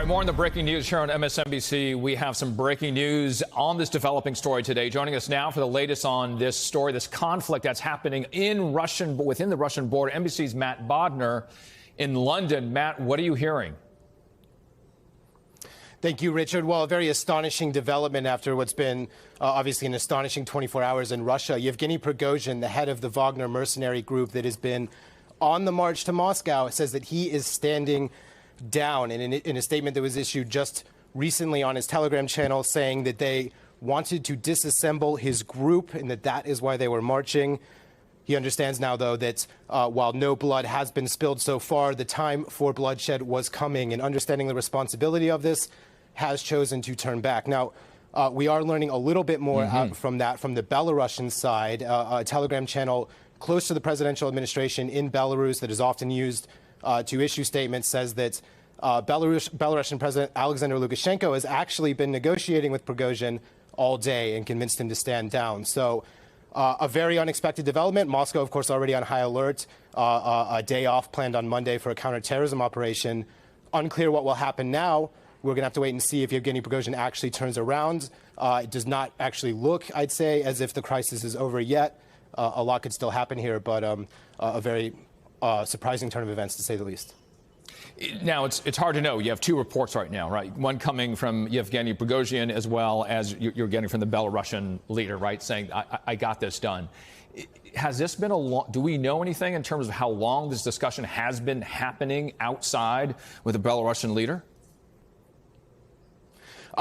right, more on the breaking news here on MSNBC. We have some breaking news on this developing story today. Joining us now for the latest on this story, this conflict that's happening within the Russian border, NBC's Matt Bodnar in London. Matt, what are you hearing? Thank you, Richard. Well, a very astonishing development after what's been obviously an astonishing 24 hours in Russia. Yevgeny Prigozhin, the head of the Wagner mercenary group that has been on the march to Moscow, says that he is standing down. And in a statement that was issued just recently on his Telegram channel, saying that they wanted to disassemble his group and that is why they were marching. He understands now, though, that while no blood has been spilled so far, the time for bloodshed was coming. And understanding the responsibility of this, has chosen to turn back. Now, we are learning a little bit more from the Belarusian side. A Telegram channel close to the presidential administration in Belarus that is often used to issue statements says that Belarusian President Alexander Lukashenko has actually been negotiating with Prigozhin all day and convinced him to stand down. So a very unexpected development. Moscow, of course, already on high alert. A day off planned on Monday for a counterterrorism operation. Unclear what will happen now. We're going to have to wait and see if Yevgeny Prigozhin actually turns around. It does not actually look, I'd say, as if the crisis is over yet. A lot could still happen here, but a very surprising turn of events, to say the least. Now, it's hard to know. You have two reports right now, right? One coming from Yevgeny Prigozhin as well as you're getting from the Belarusian leader, right, saying, I got this done. Has this been do we know anything in terms of how long this discussion has been happening outside with the Belarusian leader?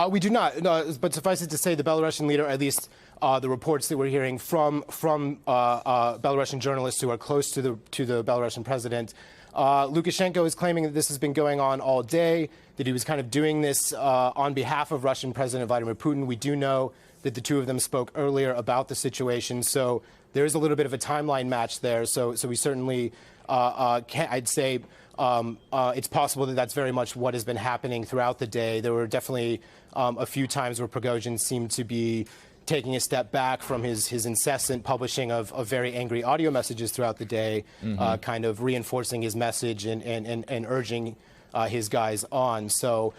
We do not, but suffice it to say, the Belarusian leader, at least the reports that we're hearing from Belarusian journalists who are close to the Belarusian president, Lukashenko is claiming that this has been going on all day, that he was kind of doing this on behalf of Russian President Vladimir Putin. We do know that the two of them spoke earlier about the situation, so there is a little bit of a timeline match there. So we certainly I'd say it's possible that that's very much what has been happening throughout the day. There were definitely a few times where Prigozhin seemed to be taking a step back from his incessant publishing of very angry audio messages throughout the day, kind of reinforcing his message and urging his guys on. So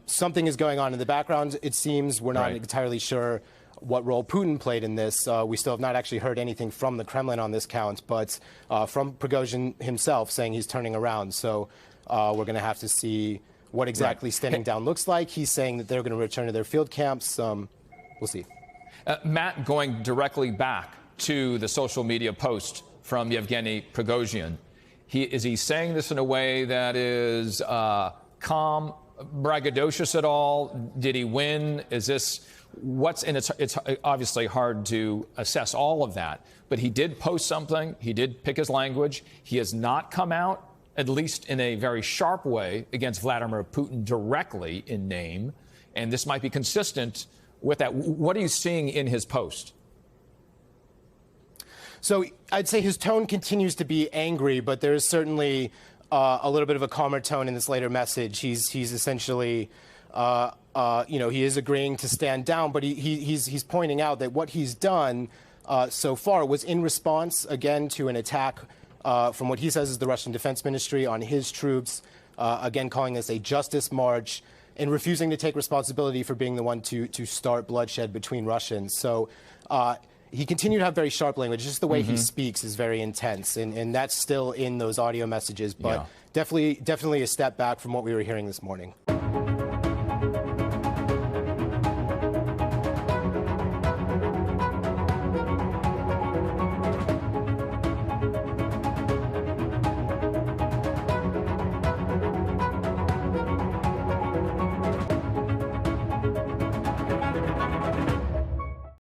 something is going on in the background, it seems. We're not entirely sure what role Putin played in this. We still have not actually heard anything from the Kremlin on this count, but from Prigozhin himself saying he's turning around. So we're going to have to see what exactly standing down looks like. He's saying that they're going to return to their field camps. We'll see. Matt, going directly back to the social media post from Yevgeny Prigozhin, is he saying this in a way that is calm, braggadocious at all? Did he win? Is this it's obviously hard to assess all of that, but he did post something. He did pick his language. He has not come out, at least in a very sharp way, against Vladimir Putin directly in name. And this might be consistent with that. What are you seeing in his post? So I'd say his tone continues to be angry, but there is certainly a little bit of a calmer tone in this later message. He's essentially, he is agreeing to stand down, but he's pointing out that what he's done so far was in response, again, to an attack from what he says is the Russian Defense Ministry on his troops, again calling this a justice march, and refusing to take responsibility for being the one to start bloodshed between Russians. So he continued to have very sharp language. Just the way he speaks is very intense, and that's still in those audio messages, but definitely a step back from what we were hearing this morning.